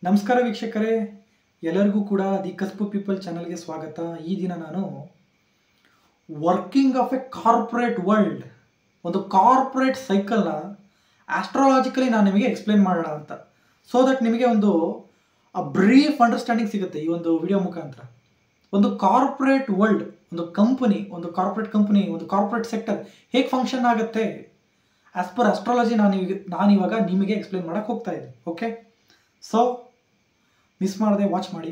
ನಮಸ್ಕಾರ ವೀಕ್ಷಕರೇ, ಎಲ್ಲರಿಗೂ ಕೂಡ ದಿ ಕಸ್ಬು ಪೀಪಲ್ ಚಾನಲ್ಗೆ ಸ್ವಾಗತ. ಈ ದಿನ ನಾನು working of A corporate world, ಒಂದು ಕಾರ್ಪೊರೇಟ್ ಸೈಕಲ್ನ ಆಸ್ಟ್ರಾಲಾಜಿಕಲಿ ನಾನು ನಿಮಗೆ ಎಕ್ಸ್ಪ್ಲೇನ್ ಮಾಡೋಣ ಅಂತ. ಸೊ ದಟ್ ನಿಮಗೆ ಒಂದು ಬ್ರೀಫ್ ಅಂಡರ್ಸ್ಟ್ಯಾಂಡಿಂಗ್ ಸಿಗುತ್ತೆ ಈ ಒಂದು ವಿಡಿಯೋ ಮುಖಾಂತರ. ಒಂದು ಕಾರ್ಪೊರೇಟ್ ವರ್ಲ್ಡ್, ಒಂದು ಕಂಪನಿ, ಒಂದು ಕಾರ್ಪೊರೇಟ್ ಸೆಕ್ಟರ್ ಹೇಗೆ ಫಂಕ್ಷನ್ ಆಗುತ್ತೆ ಆಸ್ ಪರ್ ಅಸ್ಟ್ರಾಲಜಿ ನಾನಿವಾಗ ನಿಮಗೆ ಎಕ್ಸ್ಪ್ಲೇನ್ ಮಾಡೋಕ್ಕೆ ಹೋಗ್ತಾ ಇದ್ದೀನಿ. ಓಕೆ, ಸೊ ಮಿಸ್ ಮಾಡದೆ ವಾಚ್ ಮಾಡಿ.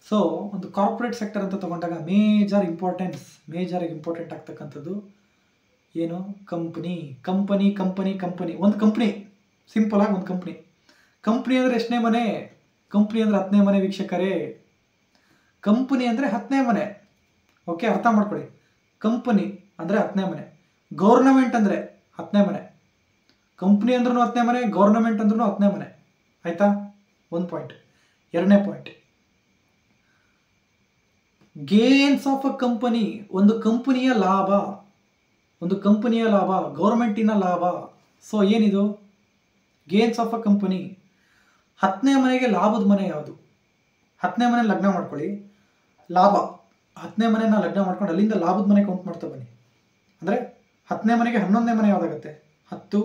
ಸೊ ಒಂದು ಕಾರ್ಪೊರೇಟ್ ಸೆಕ್ಟರ್ ಅಂತ ತಗೊಂಡಾಗ ಮೇಜರ್ ಇಂಪಾರ್ಟೆಂಟ್ ಆಗ್ತಕ್ಕಂಥದ್ದು ಏನು? ಕಂಪನಿ. ಒಂದು ಕಂಪ್ನಿ, ಸಿಂಪಲ್ ಆಗಿ ಒಂದು ಕಂಪ್ನಿ ಅಂದರೆ ಎಷ್ಟನೇ ಮನೆ? ಕಂಪ್ನಿ ಅಂದರೆ 10ನೇ ಮನೆ ವೀಕ್ಷಕರೇ. ಕಂಪನಿ ಅಂದರೆ 10ನೇ ಮನೆ. ಓಕೆ, ಅರ್ಥ ಮಾಡ್ಕೊಳ್ಳಿ. ಕಂಪನಿ ಅಂದರೆ 10ನೇ ಮನೆ, ಗೌರ್ನಮೆಂಟ್ ಅಂದರೆ 10ನೇ ಮನೆ. ಕಂಪ್ನಿ ಅಂದ್ರೂ 10ನೇ ಮನೆ, ಗೌರ್ನಮೆಂಟ್ ಅಂದ್ರೂ 10ನೇ ಮನೆ. ಆಯ್ತಾ? ಒಂದು ಪಾಯಿಂಟ್. ಎರಡನೇ point, gains of a company, ಒಂದು ಕಂಪನಿಯ ಲಾಭ, ಗೌರ್ಮೆಂಟಿನ ಲಾಭ. ಸೊ ಏನಿದು ಗೇನ್ಸ್ ಆಫ್ ಅ ಕಂಪನಿ? 10ನೇ ಮನೆಗೆ ಲಾಭದ ಮನೆ ಯಾವುದು? 10ನೇ ಮನೆ ಲಗ್ನ ಮಾಡ್ಕೊಳ್ಳಿ, ಲಾಭ. 10ನೇ ಮನೆನ ಲಗ್ನ ಮಾಡ್ಕೊಂಡು ಅಲ್ಲಿಂದ ಲಾಭದ ಮನೆ ಕೌಂಟ್ ಮಾಡ್ತಾ ಬನ್ನಿ. ಅಂದರೆ 10ನೇ ಮನೆಗೆ 11ನೇ ಮನೆ ಯಾವುದಾಗುತ್ತೆ? 10,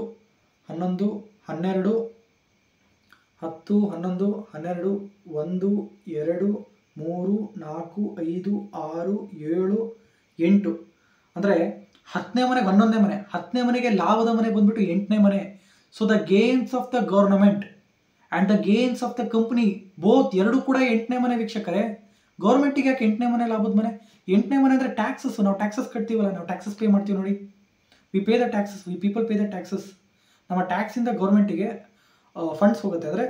11, 12, 10, 11, 12, 1, 2, 3, 4, 5, 6, 7, 8. ಅಂದರೆ 10ನೇ ಮನೆಗೆ 11ನೇ ಮನೆ, 10ನೇ ಮನೆಗೆ ಲಾಭದ ಮನೆ ಬಂದ್ಬಿಟ್ಟು 8ನೇ ಮನೆ. So the gains of the government and the gains of the company both ಎರಡು ಕೂಡ 8ನೇ ಮನೆ ವೀಕ್ಷಕರೇ. ಗೌರ್ಮೆಂಟಿಗೆ ಯಾಕೆ 8ನೇ ಮನೆ ಲಾಭದ ಮನೆ? 8ನೇ ಮನೆ ಅಂದರೆ ಟ್ಯಾಕ್ಸಸ್. ನಾವು ಟ್ಯಾಕ್ಸಸ್ ಕಟ್ತೀವಲ್ಲ, ನಾವು ಟ್ಯಾಕ್ಸಸ್ ಪೇ ಮಾಡ್ತೀವಿ ನೋಡಿ. V pay the taxes, V people pay the taxes. ನಮ್ಮ ಟ್ಯಾಕ್ಸಿಂದ ಗೌರ್ಮೆಂಟಿಗೆ ಫಂಡ್ಸ್ ಹೋಗುತ್ತೆ. ಅಂದರೆ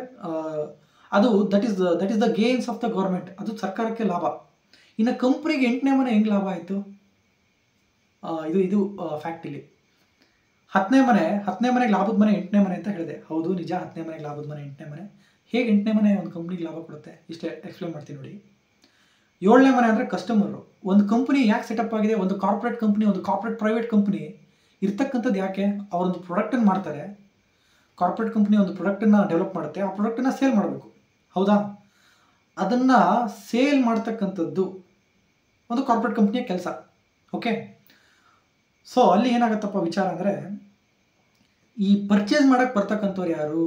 ಅದು that is the gains of the government, ಅದು ಸರ್ಕಾರಕ್ಕೆ ಲಾಭ. ಇನ್ನು ಕಂಪ್ನಿಗೆ 8ನೇ ಮನೆ ಹೆಂಗೆ ಲಾಭ ಆಯಿತು? ಇದು ಫ್ಯಾಕ್ಟ್. ಇಲ್ಲಿ 10ನೇ ಮನೆಗೆ ಲಾಭದ ಮನೆ 8ನೇ ಮನೆ ಅಂತ ಹೇಳಿದೆ. ಹೌದು, ನಿಜ. 10ನೇ ಮನೆಗೆ ಲಾಭದ ಮನೆ 8ನೇ ಮನೆ. ಹೇಗೆ 8ನೇ ಮನೆ ಒಂದು ಕಂಪ್ನಿಗೆ ಲಾಭ ಕೊಡುತ್ತೆ? ಇಷ್ಟೇ ಎಕ್ಸ್ಪ್ಲೇನ್ ಮಾಡ್ತೀನಿ ನೋಡಿ. 7ನೇ ಮನೆ ಅಂದರೆ ಕಸ್ಟಮರು. ಒಂದು ಕಂಪ್ನಿ ಯಾಕೆ ಸೆಟಪ್ ಆಗಿದೆ? ಒಂದು ಕಾರ್ಪೊರೇಟ್ ಕಂಪ್ನಿ, ಒಂದು ಕಾರ್ಪೊರೇಟ್ ಪ್ರೈವೇಟ್ ಕಂಪ್ನಿ ಇರ್ತಕ್ಕಂಥದ್ದು ಯಾಕೆ? ಅವರೊಂದು ಪ್ರಾಡಕ್ಟನ್ನು ಮಾಡ್ತಾರೆ. ಕಾರ್ಪೊರೇಟ್ ಕಂಪ್ನಿ ಒಂದು ಪ್ರಾಡಕ್ಟನ್ನು ಡೆವಲಪ್ ಮಾಡುತ್ತೆ, ಆ ಪ್ರಾಡಕ್ಟನ್ನು ಸೇಲ್ ಮಾಡಬೇಕು. ಹೌದಾ? ಅದನ್ನು ಸೇಲ್ ಮಾಡ್ತಕ್ಕಂಥದ್ದು ಒಂದು ಕಾರ್ಪೊರೇಟ್ ಕಂಪ್ನಿಯ ಕೆಲಸ. ಓಕೆ, ಸೊ ಅಲ್ಲಿ ಏನಾಗುತ್ತಪ್ಪ ವಿಚಾರ ಅಂದರೆ, ಈ ಪರ್ಚೇಸ್ ಮಾಡೋಕ್ಕೆ ಬರ್ತಕ್ಕಂಥವ್ರು ಯಾರು?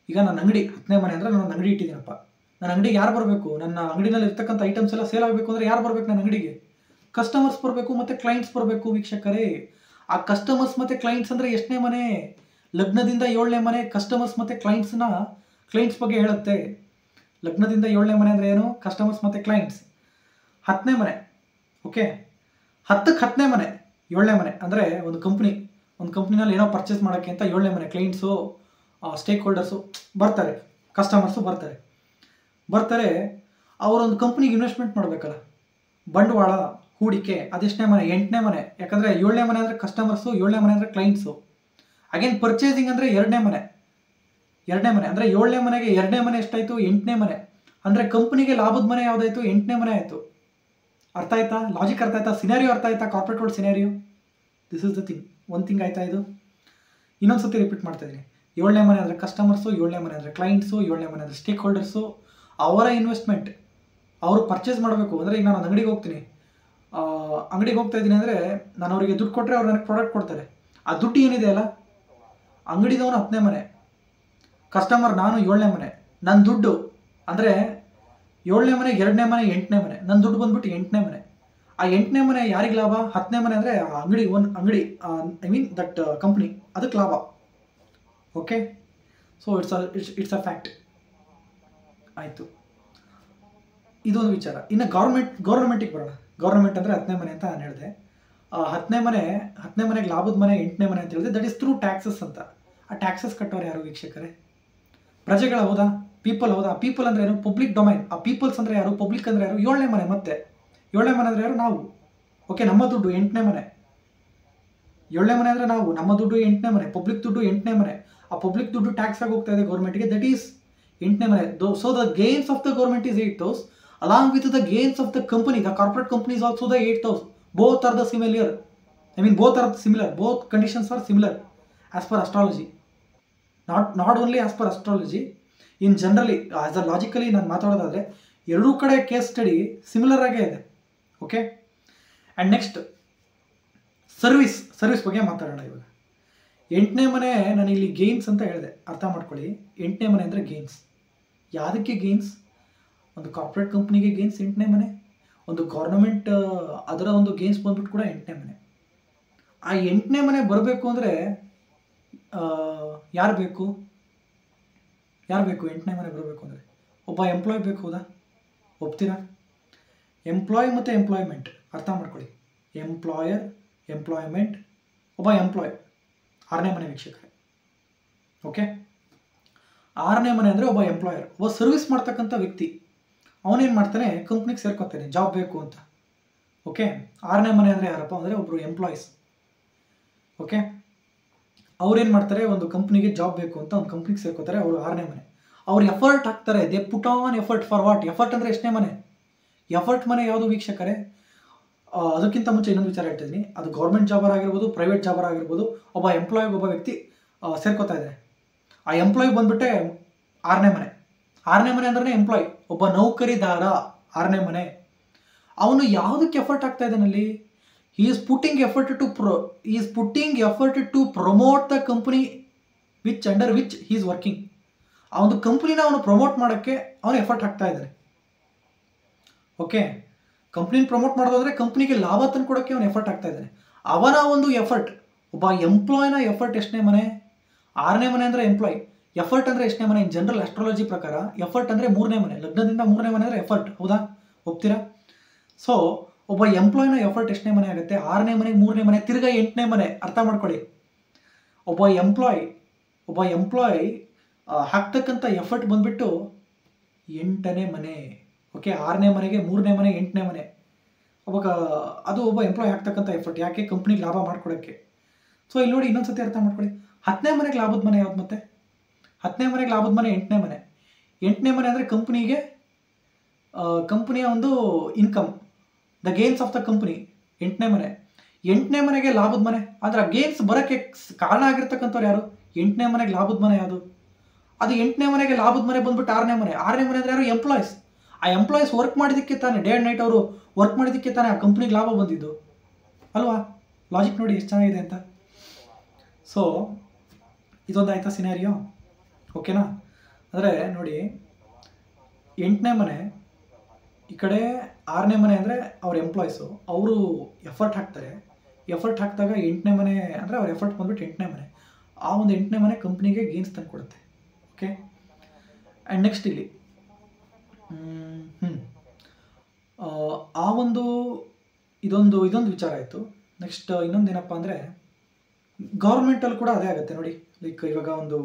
ಈಗ ನನ್ನ ಅಂಗಡಿ 10ನೇ ಮನೆ ಅಂದರೆ ನಾನು ಅಂಗಡಿ ಇಟ್ಟಿದ್ದೀನಪ್ಪ. ನನ್ನ ಅಂಗಡಿಗೆ ಯಾರು ಬರಬೇಕು? ನನ್ನ ಅಂಗಡಿನಲ್ಲಿ ಇರ್ತಕ್ಕಂಥ ಐಟಮ್ಸ್ ಎಲ್ಲ ಸೇಲ್ ಆಗಬೇಕು ಅಂದರೆ ಯಾರು ಬರಬೇಕು ನನ್ನ ಅಂಗಡಿಗೆ? ಕಸ್ಟಮರ್ಸ್ ಬರಬೇಕು ಮತ್ತು ಕ್ಲೈಂಟ್ಸ್ ಬರಬೇಕು ವೀಕ್ಷಕರೇ. ಆ ಕಸ್ಟಮರ್ಸ್ ಮತ್ತು ಕ್ಲೈಂಟ್ಸ್ ಅಂದರೆ ಎಷ್ಟನೇ ಮನೆ? ಲಗ್ನದಿಂದ 7ನೇ ಮನೆ. ಕಸ್ಟಮರ್ಸ್ ಮತ್ತು ಕ್ಲೈಂಟ್ಸ್ ಬಗ್ಗೆ ಹೇಳುತ್ತೆ. ಲಗ್ನದಿಂದ 7ನೇ ಮನೆ ಅಂದರೆ ಏನು? ಕಸ್ಟಮರ್ಸ್ ಮತ್ತು ಕ್ಲೈಂಟ್ಸ್. 10ನೇ ಮನೆ. ಓಕೆ, 10ನೇ ಮನೆ 7ನೇ ಮನೆ ಅಂದರೆ ಒಂದು ಕಂಪ್ನಿನಲ್ಲಿ ಏನೋ ಪರ್ಚೇಸ್ ಮಾಡೋಕ್ಕೆ ಅಂತ 7ನೇ ಮನೆ. ಕ್ಲೈಂಟ್ಸು, ಸ್ಟೇಕ್ ಹೋಲ್ಡರ್ಸು ಬರ್ತಾರೆ, ಕಸ್ಟಮರ್ಸು ಬರ್ತಾರೆ. ಅವರೊಂದು ಕಂಪ್ನಿಗೆ ಇನ್ವೆಸ್ಟ್ಮೆಂಟ್ ಮಾಡಬೇಕಲ್ಲ, ಬಂಡವಾಳ ಹೂಡಿಕೆ. ಅದೆಷ್ಟನೇ ಮನೆ? 8ನೇ ಮನೆ. ಯಾಕಂದರೆ 7ನೇ ಮನೆ ಅಂದರೆ ಕಸ್ಟಮರ್ಸು, 7ನೇ ಮನೆ ಅಂದರೆ ಕ್ಲೈಂಟ್ಸು. ಅಗೇನ್ ಪರ್ಚೇಸಿಂಗ್ ಅಂದರೆ 2ನೇ ಮನೆ ಅಂದರೆ 7ನೇ ಮನೆಗೆ 2ನೇ ಮನೆ ಎಷ್ಟಾಯಿತು? 8ನೇ ಮನೆ. ಅಂದರೆ ಕಂಪ್ನಿಗೆ ಲಾಭದ ಮನೆ ಯಾವುದಾಯಿತು? 8ನೇ ಮನೆ ಆಯಿತು. ಅರ್ಥ ಆಯ್ತಾ? ಲಾಜಿಕ್ ಅರ್ಥ ಆಯ್ತಾ? ಸಿನಾರಿಯೋ ಅರ್ಥ ಆಯ್ತಾ? Corporate world scenario. This is the thing. ಒಂದು ಥಿಂಗ್ ಆಯ್ತಾ? ಇದು ಇನ್ನೊಂದು ಸತಿ ರಿಪೀಟ್ ಮಾಡ್ತಾ ಇದ್ದೀನಿ. 7ನೇ ಮನೆ ಅಂದರೆ ಕಸ್ಟಮರ್ಸು, 7ನೇ ಮನೆ ಅಂದರೆ ಕ್ಲೈಂಟ್ಸು, 7ನೇ ಮನೆ ಅಂದರೆ ಸ್ಟೇಕ್ ಹೋಲ್ಡರ್ಸು. ಅವರ ಇನ್ವೆಸ್ಟ್ಮೆಂಟ್, ಅವರು ಪರ್ಚೇಸ್ ಮಾಡಬೇಕು. ಅಂದರೆ ಈಗ ನಾನು ಅಂಗಡಿಗೆ ಹೋಗ್ತಾ ಇದ್ದೀನಿ ಅಂದರೆ ನಾನು ಅವರಿಗೆ ದುಡ್ಡು ಕೊಟ್ಟರೆ ಅವ್ರು ನನಗೆ ಪ್ರಾಡಕ್ಟ್ ಕೊಡ್ತಾರೆ. ಆ ದುಡ್ಡು ಏನಿದೆ ಅಲ್ಲ, ಅಂಗಡಿದವನು 10ನೇ ಮನೆ, ಕಸ್ಟಮರ್ ನಾನು 7ನೇ ಮನೆ. ನನ್ನ ದುಡ್ಡು ಅಂದರೆ 7ನೇ ಮನೆ, 2ನೇ ಮನೆ, 8ನೇ ಮನೆ. ನನ್ನ ದುಡ್ಡು ಬಂದ್ಬಿಟ್ಟು 8ನೇ ಮನೆ. ಆ 8ನೇ ಮನೆ ಯಾರಿಗೆ ಲಾಭ? 10ನೇ ಮನೆ ಅಂದರೆ ಅಂಗಡಿ ಐ ಮೀನ್ ದಟ್ ಕಂಪ್ನಿ, ಅದಕ್ಕೆ ಲಾಭ. Okay, so it's a fact. ಆಯಿತು, ಇದೊಂದು ವಿಚಾರ. ಇನ್ನು ಗೌರ್ಮೆಂಟಿಗೆ ಬರೋಣ. ಗೌರ್ಮೆಂಟ್ ಅಂದರೆ 10ನೇ ಮನೆ ಅಂತ ನಾನು ಹೇಳಿದೆ. 10ನೇ ಮನೆಗೆ ಲಾಭದ ಮನೆ 8ನೇ ಮನೆ ಅಂತ ಹೇಳಿದೆ. ದಟ್ ಈಸ್ ಥ್ರೂ ಟ್ಯಾಕ್ಸಸ್ ಅಂತ. ಆ ಟ್ಯಾಕ್ಸಸ್ ಕಟ್ಟೋರು ಯಾರು ವೀಕ್ಷಕರೇ? ಪ್ರಜೆಗಳ. ಹೌದಾ? ಪೀಪಲ್. ಹೌದಾ? ಪೀಪಲ್ ಅಂದರೆ ಏನು? Public domain. ಆ ಪೀಪಲ್ಸ್ ಅಂದರೆ ಯಾರು? ಪಬ್ಲಿಕ್ ಅಂದರೆ ಯಾರು? 7ನೇ ಮನೆ. ಮತ್ತೆ 7ನೇ ಮನೆ ಅಂದರೆ ಯಾರು? ನಾವು. ಓಕೆ, ನಮ್ಮ ದುಡ್ಡು 8ನೇ ಮನೆ. 7ನೇ ಮನೆ ಅಂದರೆ ನಾವು, ನಮ್ಮ ದುಡ್ಡು 8ನೇ ಮನೆ, ಪಬ್ಲಿಕ್ ದುಡ್ಡು 8ನೇ ಮನೆ. ಆ ಪಬ್ಲಿಕ್ ದುಡ್ಡು ಟ್ಯಾಕ್ಸ್ ಆಗಿ ಹೋಗ್ತಾ ಇದೆ ಗೌರ್ಮೆಂಟ್ಗೆ. ದಟ್ ಈಸ್ 8ನೇ ಮನೆ. So the gains of the government is 8,000. along with the gains of the company, the corporate company is also the 8,000. Both are the similar. Both are similar. Both conditions are similar as per astrology. Not only as per astrology. In generally as a logically ನಾನು ಮಾತಾಡೋದಾದರೆ ಎರಡೂ ಕಡೆ case study similar ಆಗೇ ಇದೆ. Okay, and next service ಬಗ್ಗೆ ಮಾತಾಡೋಣ ಇವಾಗ. 8ನೇ ಮನೆ ನಾನು ಇಲ್ಲಿ ಗೇನ್ಸ್ ಅಂತ ಹೇಳಿದೆ, ಅರ್ಥ ಮಾಡ್ಕೊಳ್ಳಿ. 8ನೇ ಮನೆ ಅಂದರೆ ಗೇನ್ಸ್. ಯಾವುದಕ್ಕೆ ಗೇನ್ಸ್? ಒಂದು ಕಾರ್ಪೊರೇಟ್ ಕಂಪ್ನಿಗೆ ಗೇನ್ಸ್ 8ನೇ ಮನೆ, ಒಂದು ಗೌರ್ನಮೆಂಟ್ ಅದರ ಒಂದು ಗೇನ್ಸ್ ಬಂದ್ಬಿಟ್ಟು ಕೂಡ 8ನೇ ಮನೆ. ಆ 8ನೇ ಮನೆ ಬರಬೇಕು ಅಂದರೆ ಯಾರು ಬೇಕು? 8ನೇ ಮನೆ ಬರಬೇಕು ಅಂದರೆ ಒಬ್ಬ ಎಂಪ್ಲಾಯ್ ಬೇಕು, ಹೌದಾ? ಒಪ್ತೀರಾ? ಎಂಪ್ಲಾಯ್ ಮತ್ತು ಎಂಪ್ಲಾಯ್ಮೆಂಟ್ ಅರ್ಥ ಮಾಡ್ಕೊಳ್ಳಿ. ಎಂಪ್ಲಾಯರ್, ಎಂಪ್ಲಾಯ್ಮೆಂಟ್, ಒಬ್ಬ ಎಂಪ್ಲಾಯ್. 6ನೇ ಮನೆ ವೀಕ್ಷಕರೇ. ಓಕೆ, 6ನೇ ಮನೆ ಅಂದರೆ ಒಬ್ಬ ಎಂಪ್ಲಾಯರ್, ಒಬ್ಬ ಸರ್ವಿಸ್ ಮಾಡ್ತಕ್ಕಂಥ ವ್ಯಕ್ತಿ. ಅವನೇನು ಮಾಡ್ತಾನೆ? ಕಂಪ್ನಿಗೆ ಸೇರ್ಕೊತಾನೆ, ಜಾಬ್ ಬೇಕು ಅಂತ. ಓಕೆ, 6ನೇ ಮನೆ ಅಂದರೆ ಯಾರಪ್ಪ ಅಂದರೆ ಒಬ್ಬರು ಎಂಪ್ಲಾಯೀಸ್. ಓಕೆ, ಅವ್ರೇನು ಮಾಡ್ತಾರೆ? ಒಂದು ಕಂಪ್ನಿಗೆ ಜಾಬ್ ಬೇಕು ಅಂತ ಒಂದು ಕಂಪ್ನಿಗೆ ಸೇರ್ಕೋತಾರೆ, ಅವರು 6ನೇ ಮನೆ. ಅವ್ರು ಎಫರ್ಟ್ ಹಾಕ್ತಾರೆ, they put on effort for what? Effort ಅಂದರೆ ಎಷ್ಟನೇ ಮನೆ? ಎಫರ್ಟ್ ಮನೆ ಯಾವುದು ವೀಕ್ಷಕರೇ? ಅದಕ್ಕಿಂತ ಮುಂಚೆ ಇನ್ನೊಂದು ವಿಚಾರ ಹೇಳ್ತಿದ್ದೀನಿ. ಅದು ಗೌರ್ಮೆಂಟ್ ಜಾಬರ್ ಆಗಿರ್ಬೋದು, ಪ್ರೈವೇಟ್ ಜಾಬರ್ ಆಗಿರ್ಬೋದು, ಒಬ್ಬ ಎಂಪ್ಲಾಯ್ಗೆ ಒಬ್ಬ ವ್ಯಕ್ತಿ ಸೇರ್ಕೋತಾ ಇದ್ದಾರೆ. ಆ ಎಂಪ್ಲಾಯ್ ಬಂದ್ಬಿಟ್ಟೆ 6ನೇ ಮನೆ. 6ನೇ ಮನೆ ಅಂದ್ರೆ ಎಂಪ್ಲಾಯ್, ಒಬ್ಬ ನೌಕರಿದಾರ. 6ನೇ ಮನೆ. ಅವನು ಯಾವುದಕ್ಕೆ ಎಫರ್ಟ್ ಆಗ್ತಾ ಇದ್ದಾನಲ್ಲಿ? he is putting effort to promote the company under which he is working. ಆ ಒಂದು ಕಂಪ್ನಿನ ಅವನು ಪ್ರಮೋಟ್ ಮಾಡೋಕ್ಕೆ ಅವನು ಎಫರ್ಟ್ ಹಾಕ್ತಾ ಇದ್ದಾನೆ. ಓಕೆ, ಕಂಪ್ನಿನ ಪ್ರಮೋಟ್ ಮಾಡೋದಾದ್ರೆ ಕಂಪ್ನಿಗೆ ಲಾಭ ತಂದು ಕೊಡೋಕ್ಕೆ ಅವನು ಎಫರ್ಟ್ ಆಗ್ತಾ ಇದ್ದಾನೆ. ಅವನ ಒಂದು ಎಫರ್ಟ್, ಒಬ್ಬ ಎಂಪ್ಲಾಯ್ನ ಎಫರ್ಟ್ ಎಷ್ಟನೇ ಮನೆ? 6ನೇ ಮನೆ ಅಂದರೆ ಎಂಪ್ಲಾಯ್. ಎಫರ್ಟ್ ಅಂದರೆ ಎಷ್ಟನೇ ಮನೆ? ಇನ್ ಜನರಲ್ ಆಸ್ಟ್ರಾಲಜಿ ಪ್ರಕಾರ ಎಫರ್ಟ್ ಅಂದರೆ 3ನೇ ಮನೆ. ಲಗ್ನದಿಂದ 3ನೇ ಮನೆ ಅಂದರೆ ಎಫರ್ಟ್, ಹೌದಾ? ಒಪ್ತೀರಾ? ಸೊ ಒಬ್ಬ ಎಂಪ್ಲಾಯ್ನ ಎಫರ್ಟ್ ಎಷ್ಟನೇ ಮನೆ ಆಗುತ್ತೆ? 6ನೇ ಮನೆಗೆ 3ನೇ ಮನೆ, ತಿರ್ಗಾ 8ನೇ ಮನೆ. ಅರ್ಥ ಮಾಡ್ಕೊಳ್ಳಿ. ಒಬ್ಬ ಎಂಪ್ಲಾಯ್ ಹಾಕ್ತಕ್ಕಂಥ ಎಫರ್ಟ್ ಬಂದ್ಬಿಟ್ಟು 8ನೇ ಮನೆ. ಓಕೆ, 6ನೇ ಮನೆಗೆ 3ನೇ ಮನೆ, 8ನೇ ಮನೆ. ಅದು ಒಬ್ಬ ಎಂಪ್ಲಾಯ್ ಹಾಕ್ತಕ್ಕಂಥ ಎಫರ್ಟ್. ಯಾಕೆ? ಕಂಪ್ನಿಗೆ ಲಾಭ ಮಾಡ್ಕೊಡೋಕ್ಕೆ. ಸೊ ಇಲ್ಲಿ ನೋಡಿ, ಇನ್ನೊಂದ್ಸತಿ ಅರ್ಥ ಮಾಡ್ಕೊಳ್ಳಿ. 10ನೇ ಮನೆಗೆ ಲಾಭದ ಮನೆ ಯಾವ್ದು? ಮತ್ತೆ 10ನೇ ಮನೆಗೆ ಲಾಭದ ಮನೆ 8ನೇ ಮನೆ. 8ನೇ ಮನೆ ಅಂದರೆ ಕಂಪ್ನಿಯ ಒಂದು income, the gains of the company. 8ನೇ ಮನೆ. 8ನೇ ಮನೆಗೆ ಲಾಭದ ಮನೆ. ಆದರೆ ಗೇನ್ಸ್ ಬರೋಕ್ಕೆ ಕಾರಣ ಆಗಿರ್ತಕ್ಕಂಥವ್ರು ಯಾರು? 8ನೇ ಮನೆಗೆ ಲಾಭದ ಮನೆ ಯಾವುದು? ಅದು 8ನೇ ಮನೆಗೆ ಲಾಭದ ಮನೆ ಬಂದ್ಬಿಟ್ಟು 6ನೇ ಮನೆ. 6ನೇ ಮನೆ ಅಂದರೆ ಯಾರು? ಎಂಪ್ಲಾಯ್ಸ್. ಆ ಎಂಪ್ಲಾಯ್ಸ್ ವರ್ಕ್ ಮಾಡಿದ್ದಕ್ಕೆ ತಾನೇ, ಡೇ ಆ್ಯಂಡ್ ನೈಟ್ ಅವರು ವರ್ಕ್ ಮಾಡಿದ್ದಕ್ಕೆ ತಾನೇ ಆ ಕಂಪ್ನಿಗೆ ಲಾಭ ಬಂದಿದ್ದು ಅಲ್ವಾ? ಲಾಜಿಕ್ ನೋಡಿ ಎಷ್ಟು ಚೆನ್ನಾಗಿದೆ ಅಂತ. ಸೊ ಇದೊಂದು ಆಯ್ತಾ ಸಿನಾರಿಯೋ? ಓಕೆನಾ? ಅಂದರೆ ನೋಡಿ, 8ನೇ ಮನೆ ಈ ಕಡೆ, 6ನೇ ಮನೆ ಅಂದರೆ ಅವ್ರ ಎಂಪ್ಲಾಯ್ಸು, ಅವರು ಎಫರ್ಟ್ ಹಾಕ್ತಾರೆ. ಎಫರ್ಟ್ ಹಾಕಿದಾಗ 8ನೇ ಮನೆ ಅಂದರೆ ಅವ್ರ ಎಫರ್ಟ್ ಬಂದ್ಬಿಟ್ಟು 8ನೇ ಮನೆ. ಆ ಒಂದು 8ನೇ ಮನೆ ಕಂಪ್ನಿಗೆ ಗೇನ್ಸ್ ತಂದು ಕೊಡುತ್ತೆ. ಓಕೆ, ಆ್ಯಂಡ್ ನೆಕ್ಸ್ಟ್ ಇಲ್ಲಿ ಆ ಒಂದು ಇದೊಂದು ವಿಚಾರ ಆಯಿತು. ನೆಕ್ಸ್ಟ್ ಇನ್ನೊಂದೇನಪ್ಪ ಅಂದರೆ ಗೌರ್ಮೆಂಟಲ್ಲಿ ಕೂಡ ಅದೇ ಆಗುತ್ತೆ ನೋಡಿ. ಲೈಕ್ ಇವಾಗ ಒಂದು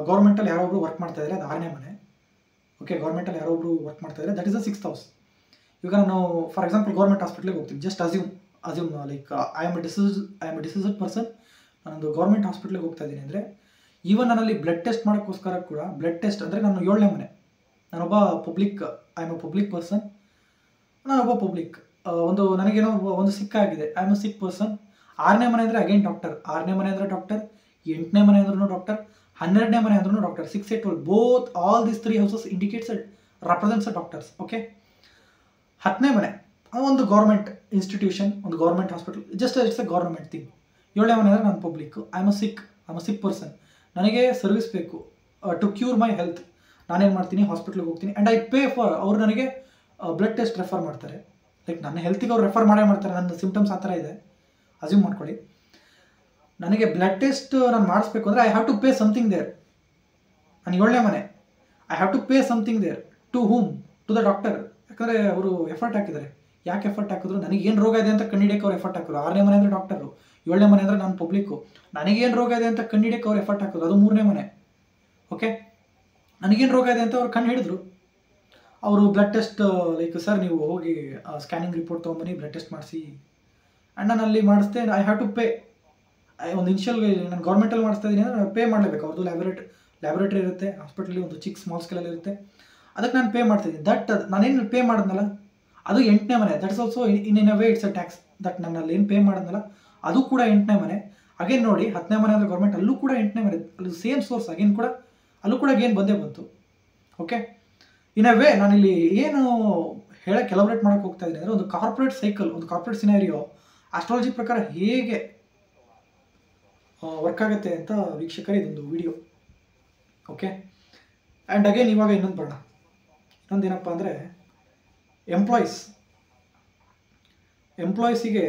ಗೌರ್ಮೆಂಟಲ್ಲಿ ಯಾರೊಬ್ರು ವರ್ಕ್ ಮಾಡ್ತಾ ಇದ್ದಾರೆ, ಅದು 6ನೇ ಮನೆ. ಓಕೆ, ಗೌರ್ಮೆಂಟೊಬ್ರು ಯಾರೊಬ್ರು ವರ್ಕ್ ಮಾಡ್ತಾ ಇದ್ದಾರೆ, that is the 6th house. ಇವಾಗ ನಾನು ಫಾರ್ ಎಕ್ಸಾಂಪಲ್ ಗೌರ್ಮೆಂಟ್ ಹಾಸ್ಪಿಟ್ಲಿಗೆ ಹೋಗ್ತೀನಿ. Just assume like I am A deceased person. ನಾನೊಂದು ಗೌರ್ಮೆಂಟ್ ಹಾಸ್ಪಿಟ್ಲಿಗೆ ಹೋಗ್ತಾ ಇದ್ದೀನಿ ಅಂದರೆ, ಈವನ್ ನನ್ನಲ್ಲಿ ಬ್ಲಡ್ ಟೆಸ್ಟ್ ಮಾಡೋಕ್ಕೋಸ್ಕರ ಕೂಡ, ಬ್ಲಡ್ ಟೆಸ್ಟ್ ಅಂದರೆ ನಾನು 7ನೇ ಮನೆ. ನಾನೊಬ್ಬ I am a public person. ನಾನೊಬ್ಬ ಪಬ್ಲಿಕ್. ನನಗೇನೋ ಒಂದು ಸಿಕ್ಕಾಗಿದೆ, I am a sick person. 6ನೇ ಮನೆ ಅಂದರೆ ಅಗೇನ್ ಡಾಕ್ಟರ್. 6ನೇ ಮನೆ ಅಂದರೆ ಡಾಕ್ಟರ್, 8ನೇ ಮನೆ ಅಂದ್ರೂ ಡಾಕ್ಟರ್, 12ನೇ ಮನೆ ಅಂದ್ರೂ doctor. 6, 8, 12 both all these 3 houses indicates represents doctors. Okay, 10ನೇ ಮನೆ ಒಂದು ಗೌರ್ಮೆಂಟ್ ಇನ್ಸ್ಟಿಟ್ಯೂಷನ್, ಒಂದು government hospital, just it's a government thing. 7ನೇ ಮನೆ ಅಂದರೆ ನಾನು public. I am a sick person. ನನಗೆ ಸರ್ವಿಸ್ ಬೇಕು ಟು ಕ್ಯೂರ್ ಮೈ ಹೆಲ್ತ್. ನಾನೇನು ಮಾಡ್ತೀನಿ? ಹಾಸ್ಪಿಟ್ಲಿಗೆ ಹೋಗ್ತೀನಿ ಆ್ಯಂಡ್ ಐ ಪೇ ಫಾರ್. ಅವರು ನನಗೆ ಬ್ಲಡ್ ಟೆಸ್ಟ್ ರೆಫರ್ ಮಾಡ್ತಾರೆ. ಲೈಕ್ ನನ್ನ ಹೆಲ್ತಿಗೆ ಅವ್ರು ರೆಫರ್ ಮಾಡ್ತಾರೆ. ನನ್ನ ಸಿಂಪ್ಟಮ್ಸ್ ಆ ಥರ ಇದೆ, ಅಸ್ಯೂಮ್ ಮಾಡ್ಕೊಳ್ಳಿ. ನನಗೆ ಬ್ಲಡ್ ಟೆಸ್ಟ್ ನಾನು ಮಾಡಿಸ್ಬೇಕು ಅಂದರೆ I have to pay something there. ನಾನು 7ನೇ ಮನೆ, I have to pay something there. To whom? To the doctor. ಯಾಕಂದರೆ ಅವರು ಎಫರ್ಟ್ ಹಾಕಿದ್ದಾರೆ. ಯಾಕೆ ಎಫರ್ಟ್ ಹಾಕಿದ್ರು? ನನಗೇನು ರೋಗ ಇದೆ ಅಂತ ಕಂಡಿಡಿಯಕ್ಕೆ ಅವ್ರು ಎಫರ್ಟ್ ಹಾಕಿದ್ರು. 6ನೇ ಮನೆ ಅಂದರೆ ಡಾಕ್ಟರು, 7ನೇ ಮನೆ ಅಂದರೆ ನಾನು ಪಬ್ಲಿಕ್ಕು. ನನಗೇನು ರೋಗ ಇದೆ ಅಂತ ಕಂಡಿಡಿಯಕ್ಕೆ ಅವ್ರು ಎಫರ್ಟ್ ಹಾಕಿದ್ರು, ಅದು 3ನೇ ಮನೆ. ಓಕೆ, ನನಗೇನು ರೋಗ ಇದೆ ಅಂತ ಅವ್ರು ಕಂಡು ಹಿಡಿದ್ರು. ಅವರು ಬ್ಲಡ್ ಟೆಸ್ಟ್ ಲೈಕ್, ಸರ್ ನೀವು ಹೋಗಿ ಸ್ಕ್ಯಾನಿಂಗ್ ರಿಪೋರ್ಟ್ ತೊಗೊಂಬನ್ನಿ, ಬ್ಲಡ್ ಟೆಸ್ಟ್ ಮಾಡಿಸಿ. ಆ್ಯಂಡ್ ನಾನು ಅಲ್ಲಿ ಮಾಡಿಸ್ದೆ. I have to pay. ಒಂದು ಇನಿಷಿಯಲ್ ನಾನು ಗೌರ್ಮೆಂಟಲ್ಲಿ ಮಾಡಿಸ್ತಾ ಇದ್ದೀನಿ ಅಂದರೆ ಪೇ ಮಾಡಲೇಬೇಕು. ಅವ್ರದ್ದು ಲ್ಯಾಬೊರೇಟ್ರಿ ಇರುತ್ತೆ ಹಾಸ್ಪಿಟ್ಲಲ್ಲಿ, ಒಂದು ಚಿಕ್ಕ ಸ್ಮಾಲ್ ಸ್ಕೇಲಲ್ಲಿ ಇರುತ್ತೆ. ಅದಕ್ಕೆ ನಾನು ಪೇ ಮಾಡ್ತಾಯಿದ್ದೀನಿ. ನಾನೇನು ಪೇ ಮಾಡಿದ್ನಲ್ಲ ಅದು 8ನೇ ಮನೆ. That is also in a way it's a tax. That ನನ್ನಲ್ಲಿ ಏನು ಪೇ ಮಾಡಿದ್ನಲ್ಲ ಅದು ಕೂಡ 8ನೇ ಮನೆ. ಅಗೇನ್ ನೋಡಿ, 10ನೇ ಮನೆ ಅಂದರೆ ಗೌರ್ಮೆಂಟ್, ಅಲ್ಲೂ ಕೂಡ 8ನೇ ಮನೆ, ಅಲ್ಲಿ ಸೇಮ್ ಸೋರ್ಸ್. ಅಗೇನ್ ಕೂಡ ಅಲ್ಲೂ ಕೂಡ ಗೇನ್ ಬಂದೇ ಬಂತು. ಓಕೆ, ಇನ್ ಅ ವೇ ನಾನಿಲ್ಲಿ ಏನು ಹೇಳಕ್ಕೆ ಎಲಾಬ್ರೇಟ್ ಮಾಡೋಕ್ಕೆ ಹೋಗ್ತಾ ಇದ್ದೀನಿ ಅಂದರೆ, ಒಂದು ಕಾರ್ಪೊರೇಟ್ ಸೈಕಲ್, ಒಂದು ಕಾರ್ಪೊರೇಟ್ ಸಿನಾರಿಯೋ ಆಸ್ಟ್ರಾಲಜಿ ಪ್ರಕಾರ ಹೇಗೆ ವರ್ಕ್ ಆಗುತ್ತೆ ಅಂತ ವೀಕ್ಷಕರೇ ಇದೊಂದು ವಿಡಿಯೋ. ಓಕೆ, ಆ್ಯಂಡ್ ಅಗೇನ್ ಇವಾಗ ಇನ್ನೊಂದು ಬರೋಣ. ಇನ್ನೊಂದೇನಪ್ಪ ಅಂದರೆ ಎಂಪ್ಲಾಯೀಸಿಗೆ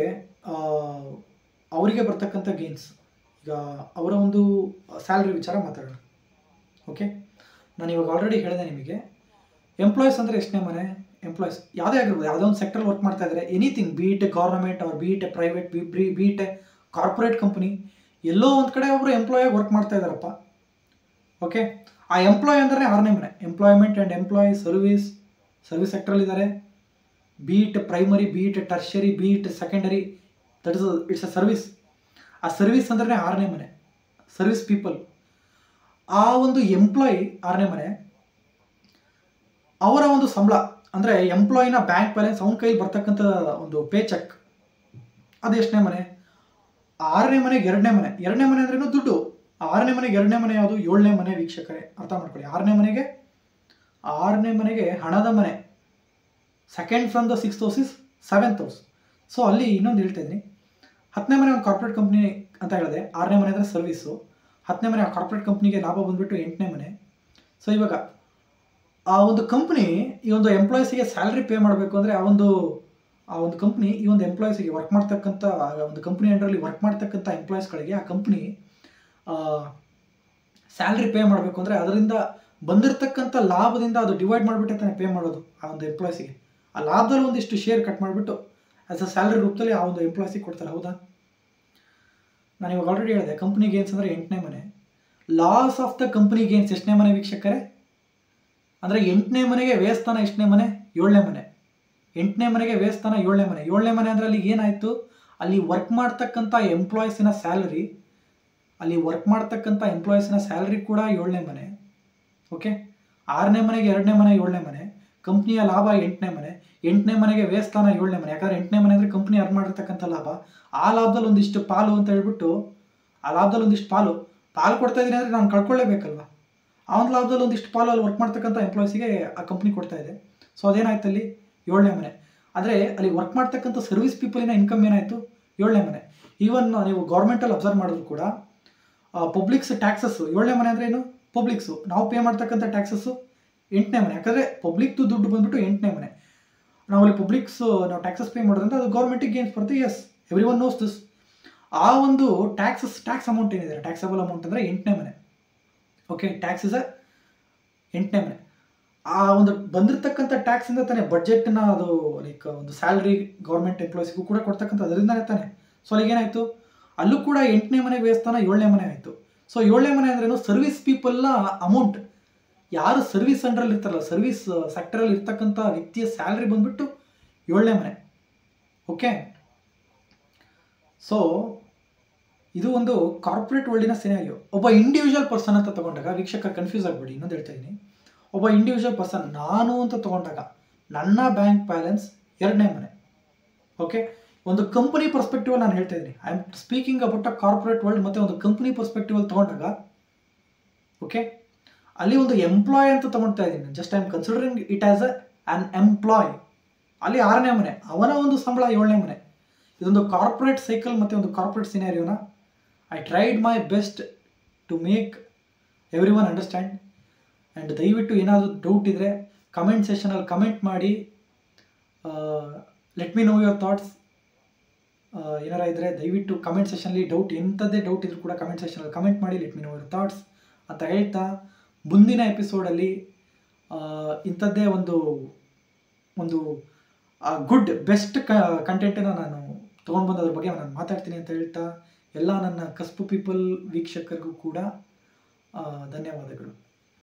ಅವರಿಗೆ ಬರ್ತಕ್ಕಂಥ ಗೇನ್ಸ್. ಈಗ ಅವರ ಒಂದು ಸ್ಯಾಲ್ರಿ ವಿಚಾರ ಮಾತಾಡೋಣ. ಓಕೆ, ನಾನು ಇವಾಗ ಆಲ್ರೆಡಿ ಹೇಳಿದೆ ನಿಮಗೆ, ಎಂಪ್ಲಾಯೀಸ್ ಅಂದರೆ ಎಷ್ಟನೇ ಮನೆ? ಎಂಪ್ಲಾಯೀಸ್ ಯಾವುದೇ ಆಗಿರ್ಬೋದು, ಯಾವುದೋ ಒಂದು ಸೆಕ್ಟರ್ ವರ್ಕ್ ಮಾಡ್ತಾ ಇದ್ದಾರೆ, anything, be it government or be it private, be it corporate company, ಎಲ್ಲೋ ಒಂದು ಕಡೆ ಒಬ್ಬರು ಎಂಪ್ಲಾಯಾಗಿ ವರ್ಕ್ ಮಾಡ್ತಾ ಇದ್ದಾರಪ್ಪ. ಓಕೆ, ಆ ಎಂಪ್ಲಾಯ್ ಅಂದರೆ 6ನೇ ಮನೆ. ಎಂಪ್ಲಾಯ್ಮೆಂಟ್ ಆ್ಯಂಡ್ ಎಂಪ್ಲಾಯ್ ಸರ್ವಿಸ್ ಸೆಕ್ಟ್ರಲ್ಲಿದ್ದಾರೆ. Be it primary, be it tertiary, be it secondary, that it's a service. ಆ ಸರ್ವಿಸ್ ಅಂದ್ರೆ 6ನೇ ಮನೆ, ಸರ್ವಿಸ್ ಪೀಪಲ್. ಆ ಒಂದು ಎಂಪ್ಲಾಯ್ 6ನೇ ಮನೆ, ಅವರ ಒಂದು ಸಂಬಳ ಅಂದರೆ ಎಂಪ್ಲಾಯಿನ ಬ್ಯಾಂಕ್ ಬ್ಯಾಲೆನ್ಸ್, ಅವನ ಕೈಲಿ ಬರ್ತಕ್ಕಂಥ ಒಂದು ಪೇ ಚೆಕ್, ಅದು ಎಷ್ಟನೇ ಮನೆ? 6ನೇ ಮನೆಗೆ 2ನೇ ಮನೆ. 2ನೇ ಮನೆ ಅಂದ್ರೇನು? ದುಡ್ಡು. 6ನೇ ಮನೆಗೆ 2ನೇ ಮನೆ ಯಾವುದು? 7ನೇ ಮನೆ. ವೀಕ್ಷಕರೇ ಅರ್ಥ ಮಾಡ್ಕೊಳ್ಳಿ, 6ನೇ ಮನೆಗೆ ಹಣದ ಮನೆ. Second from the 6th house is 7th house. So ಅಲ್ಲಿ ಇನ್ನೊಂದು ಹೇಳ್ತಾ ಇದ್ದೀನಿ, 10ನೇ ಮನೆ ಒಂದು ಕಾರ್ಪೊರೇಟ್ ಕಂಪ್ನಿ ಅಂತ ಹೇಳಿದೆ, 6ನೇ ಮನೆ ಅಂದರೆ ಸರ್ವಿಸು, 10ನೇ ಮನೆ ಆ ಕಾರ್ಪೊರೇಟ್ ಕಂಪ್ನಿಗೆ ಲಾಭ ಬಂದುಬಿಟ್ಟು 8ನೇ ಮನೆ. ಸೊ ಇವಾಗ ಆ ಒಂದು ಕಂಪ್ನಿ ಈ ಒಂದು ಎಂಪ್ಲಾಯೀಸಿಗೆ ಸ್ಯಾಲ್ರಿ ಪೇ ಮಾಡಬೇಕು ಅಂದರೆ, ಆ ಒಂದು ಕಂಪ್ನಿ ಈ ಒಂದು ಎಂಪ್ಲಾಯೀಸಿಗೆ ವರ್ಕ್ ಮಾಡ್ತಕ್ಕಂಥ, ಒಂದು ಕಂಪ್ನಿ ಅಂಡರಲ್ಲಿ ವರ್ಕ್ ಮಾಡ್ತಕ್ಕಂಥ ಎಂಪ್ಲಾಯೀಸ್ಗಳಿಗೆ ಆ ಕಂಪ್ನಿ ಸ್ಯಾಲ್ರಿ ಪೇ ಮಾಡಬೇಕು ಅಂದರೆ, ಅದರಿಂದ ಬಂದಿರತಕ್ಕಂಥ ಲಾಭದಿಂದ ಅದು ಡಿವೈಡ್ ಮಾಡಿಬಿಟ್ಟೆ ತಾನೇ ಪೇ ಮಾಡೋದು ಆ ಒಂದು ಎಂಪ್ಲಾಯೀಸಿಗೆ. ಆ ಲಾಭದಲ್ಲಿ ಒಂದಿಷ್ಟು ಶೇರ್ ಕಟ್ ಮಾಡಿಬಿಟ್ಟು ಆ್ಯಸ್ ಅ ಸ್ಯಾಲ್ರಿ ರೂಪದಲ್ಲಿ ಆ ಒಂದು ಎಂಪ್ಲಾಯೀಸಿಗೆ ಕೊಡ್ತಾರೆ. ಹೌದಾ? ನಾನು ಇವಾಗ ಆಲ್ರೆಡಿ ಹೇಳಿದೆ, ಕಂಪ್ನಿ ಗೇನ್ಸ್ ಅಂದರೆ 8ನೇ ಮನೆ. Loss of the company gains ಎಷ್ಟನೇ ಮನೆ ವೀಕ್ಷಕರೇ? ಅಂದರೆ 8ನೇ ಮನೆಗೆ ವ್ಯಯಸ್ಥಾನ ಎಷ್ಟನೇ ಮನೆ? 7ನೇ ಮನೆ. 8ನೇ ಮನೆಗೆ ವ್ಯಯಸ್ಥಾನ 7ನೇ ಮನೆ. 7ನೇ ಮನೆ ಅಂದರೆ ಅಲ್ಲಿ ಏನಾಯಿತು? ಅಲ್ಲಿ ವರ್ಕ್ ಮಾಡ್ತಕ್ಕಂಥ ಎಂಪ್ಲಾಯೀಸಿನ ಸ್ಯಾಲ್ರಿ, ಕೂಡ 7ನೇ ಮನೆ. ಓಕೆ, 6ನೇ ಮನೆಗೆ 2ನೇ ಮನೆ 7ನೇ ಮನೆ, ಕಂಪ್ನಿಯ ಲಾಭ 8ನೇ ಮನೆ, 8ನೇ ಮನೆಗೆ ವ್ಯಯಸ್ಥಾನ 7ನೇ ಮನೆ. ಯಾಕಂದರೆ 8ನೇ ಮನೆ ಅಂದರೆ ಕಂಪ್ನಿ ಅರ್ನ್ ಮಾಡಿರ್ತಕ್ಕಂಥ ಲಾಭ, ಆ ಲಾಭದಲ್ಲಿ ಒಂದಿಷ್ಟು ಪಾಲು ಅಂತ ಹೇಳ್ಬಿಟ್ಟು, ಆ ಲಾಭದಲ್ಲಿ ಒಂದಿಷ್ಟು ಪಾಲು ಕೊಡ್ತಾ ಇದ್ದೀನಿ ಅಂದರೆ ನಾನು ಕಳ್ಕೊಳ್ಳೇಬೇಕಲ್ವ. ಆ ಒಂದು ಲಾಭದಲ್ಲಿ ಒಂದಿಷ್ಟು ಪಾಲು ಅಲ್ಲಿ ವರ್ಕ್ ಮಾಡ್ತಕ್ಕಂಥ ಎಂಪ್ಲಾಯೀಸಿಗೆ ಆ ಕಂಪ್ನಿ ಕೊಡ್ತಾ ಇದೆ. ಸೊ ಅದೇನಾಯ್ತು ಅಲ್ಲಿ? 7ನೇ ಮನೆ. ಆದರೆ ಅಲ್ಲಿ ವರ್ಕ್ ಮಾಡ್ತಕ್ಕಂಥ ಸರ್ವಿಸ್ ಪೀಪಲಿನ ಇನ್ಕಮ್ ಏನಾಯಿತು? 7ನೇ ಮನೆ. ಈವನ್ ನೀವು ಗೌರ್ಮೆಂಟಲ್ಲಿ ಅಬ್ಸರ್ವ್ ಮಾಡಿದ್ರು ಕೂಡ ಪಬ್ಲಿಕ್ಸ್ ಟ್ಯಾಕ್ಸಸ್ಸು 7ನೇ ಮನೆ ಅಂದರೆ ಏನು? ಪಬ್ಲಿಕ್ಸು ನಾವು ಪೇ ಮಾಡ್ತಕ್ಕಂಥ ಟ್ಯಾಕ್ಸಸ್ಸು 8ನೇ ಮನೆ. ಯಾಕಂದರೆ ಪಬ್ಲಿಕ್ದು ದುಡ್ಡು ಬಂದುಬಿಟ್ಟು 8ನೇ ಮನೆ. ನಾವಲ್ಲಿ ನಾವು ಟ್ಯಾಕ್ಸಸ್ ಪೇ ಮಾಡೋದ್ರಿಂದ ಅದು ಗೌರ್ಮೆಂಟಿಗೆ ಗೇನ್ಸ್ ಬರುತ್ತೆ. Yes, everyone knows this. ಆ ಒಂದು ಟ್ಯಾಕ್ಸ್ ಅಮೌಂಟ್ ಏನಿದೆ, ಟ್ಯಾಕ್ಸಬಲ್ ಅಮೌಂಟ್ ಅಂದರೆ 8ನೇ ಮನೆ. ಓಕೆ, ಟ್ಯಾಕ್ಸ್ ಇಸ್ 8ನೇ ಮನೆ. ಆ ಒಂದು ಬಂದಿರತಕ್ಕಂಥ ಟ್ಯಾಕ್ಸಿಂದ ತಾನೇ ಬಡ್ಜೆಟ್ನ ಅದು ಲೈಕ್ ಒಂದು ಸ್ಯಾಲ್ರಿ ಗೌರ್ಮೆಂಟ್ ಎಂಪ್ಲಾಯೀಸ್ಗೂ ಕೂಡ ಕೊಡ್ತಕ್ಕಂಥ, ಅದರಿಂದನೇ ತಾನೆ. ಸೊ ಅಲ್ಲಿಗೆ ಏನಾಯಿತು? ಅಲ್ಲೂ ಕೂಡ 8ನೇ ಮನೆ ವ್ಯಯಸ್ಥಾನ 7ನೇ ಮನೆ ಆಯಿತು. ಸೊ 7ನೇ ಮನೆ ಅಂದ್ರೇನು? ಸರ್ವಿಸ್ ಪೀಪಲ್ನ ಅಮೌಂಟ್, ಯಾರು ಸರ್ವಿಸ್ ಅಂಡರಲ್ಲಿ ಇರ್ತಾರಲ್ಲ, ಸರ್ವಿಸ್ ಸೆಕ್ಟರಲ್ಲಿ ಇರ್ತಕ್ಕಂಥ ವ್ಯಕ್ತಿಯ ಸ್ಯಾಲ್ರಿ ಬಂದುಬಿಟ್ಟು 7ನೇ ಮನೆ. ಓಕೆ, ಸೊ ಇದು ಒಂದು ಕಾರ್ಪೊರೇಟ್ ವರ್ಲ್ಡಿನ ಸಿನಾರಿಯೋ. ಒಬ್ಬ ಇಂಡಿವಿಜುವಲ್ ಪರ್ಸನ್ ಅಂತ ತಗೊಂಡಾಗ ವೀಕ್ಷಕರು ಕನ್ಫ್ಯೂಸ್ ಆಗಬೇಡಿ, ಇನ್ನೊಂದು ಹೇಳ್ತಾ ಇದ್ದೀನಿ. ಒಬ್ಬ ಇಂಡಿವಿಜುವಲ್ ಪರ್ಸನ್, ನಾನು ಅಂತ ತಗೊಂಡಾಗ ನನ್ನ ಬ್ಯಾಂಕ್ ಬ್ಯಾಲೆನ್ಸ್ 2ನೇ ಮನೆ. ಓಕೆ, ಒಂದು ಕಂಪನಿ ಪರ್ಸ್ಪೆಕ್ಟಿವ್ ನಾನು ಹೇಳ್ತಾ ಇದ್ದೀನಿ. I am speaking about a corporate world. ಮತ್ತು ಒಂದು ಕಂಪನಿ ಪರ್ಸ್ಪೆಕ್ಟಿವ್ ಅಲ್ಲಿ ತಗೊಂಡಾಗ, ಓಕೆ, ಅಲ್ಲಿ ಒಂದು ಎಂಪ್ಲಾಯ್ ಅಂತ ತಗೊಳ್ತಾ ಇದ್ದೀನಿ. Just I am considering it as an employee. ಅಲ್ಲಿ 6ನೇ ಮನೆ, ಅವನ ಒಂದು ಸಂಬಳ 7ನೇ ಮನೆ. ಇದೊಂದು ಕಾರ್ಪೊರೇಟ್ ಸೈಕಲ್ ಮತ್ತು ಒಂದು ಕಾರ್ಪೊರೇಟ್ ಸಿನಾರಿಯೋನ I tried my best to make everyone understand. And ದಯವಿಟ್ಟು ಏನಾದರೂ ಡೌಟ್ ಇದ್ದರೆ ಕಮೆಂಟ್ ಸೆಷನಲ್ಲಿ ಕಮೆಂಟ್ ಮಾಡಿ. Let me know your thoughts. ಏನಾರ ಇದ್ದರೆ ದಯವಿಟ್ಟು ಕಮೆಂಟ್ ಸೆಷನಲ್ಲಿ ಎಂಥದ್ದೇ ಡೌಟ್ ಇದ್ರೂ ಕೂಡ ಕಮೆಂಟ್ ಸೆಷನಲ್ಲಿ ಕಮೆಂಟ್ ಮಾಡಿ. Let me know your thoughts ಅಂತ ಹೇಳ್ತಾ, ಮುಂದಿನ ಎಪಿಸೋಡಲ್ಲಿ ಇಂಥದ್ದೇ ಒಂದು ಗುಡ್ ಬೆಸ್ಟ್ ಕಂಟೆಂಟನ್ನು ನಾನು ತೊಗೊಂಡು ಬಂದು ಅದ್ರ ಬಗ್ಗೆ ನಾನು ಮಾತಾಡ್ತೀನಿ ಅಂತ ಹೇಳ್ತಾ, ಎಲ್ಲ ನನ್ನ ಕಸ್ಬು ಪೀಪಲ್ ವೀಕ್ಷಕರಿಗೂ ಕೂಡ ಧನ್ಯವಾದಗಳು.